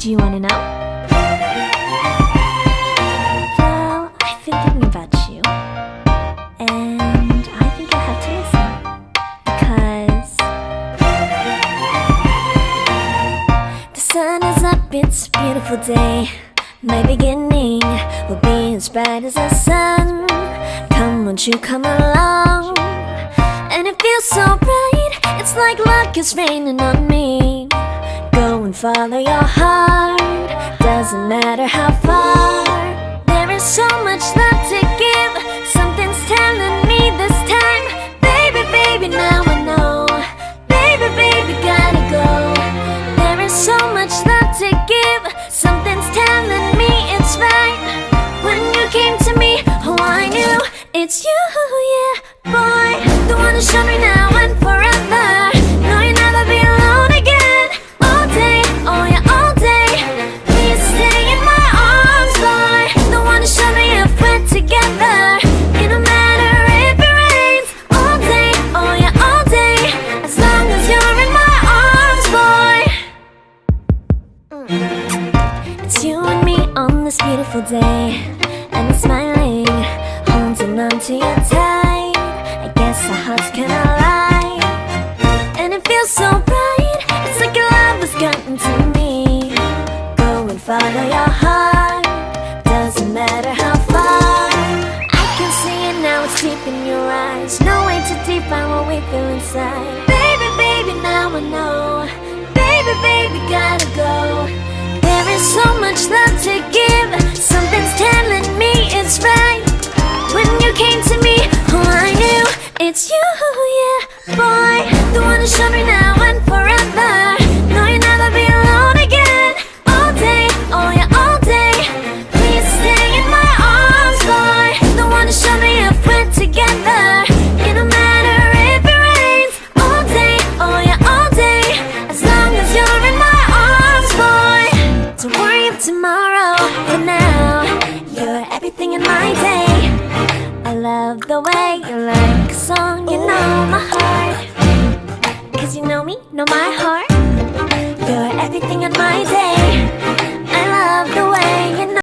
Do you wanna know? Well, I've been thinking about you, and I think you'll have to listen, because the sun is up, it's a beautiful day. My beginning will be as bright as the sun. Come, won't you come along? And it feels so bright, it's like luck is raining on me. Go and follow your heart, doesn't matter how far. There is so much love to give, something's telling me this time. Baby, baby, now I know. Baby, baby, gotta go. There is so much love to give, something's telling me it's right. When you came to me, oh I knew it's you, yeah, boy. The one who showed me now and forever. No, you'll never be alone again. All day, oh yeah, all day. Please stay in my arms, boy. The one who showed me if we're together. It don't matter if it rains. All day, oh yeah, all day. As long as you're in my arms, boy. It's you and me on this beautiful day, and I'm smiling, holding on to you tight. I guess our hearts cannot lie, and it feels so bright. It's like your love has gotten to me. Go and follow your heart, doesn't matter how far. I can see it now, it's deep in your eyes. No way to define what we feel inside. Baby, baby, now I know. Baby, baby, gotta go. There is so much love to give, something's telling me it's right. When you came to me, oh I knew it's you, yeah, boy. The one who showed me now and forever. No, you'll never be alone again. All day, oh yeah, all day. Please stay in my arms, boy. The one who showed me if we're together. It don't matter if it rains. All day, oh yeah, all day. As long as you're in my arms, boy. Don't worry of tomorrow, for now you're everything in my day. I love the way you like a song, you know my heart. Cause you know me, know my heart. You're everything in my day. I love the way you know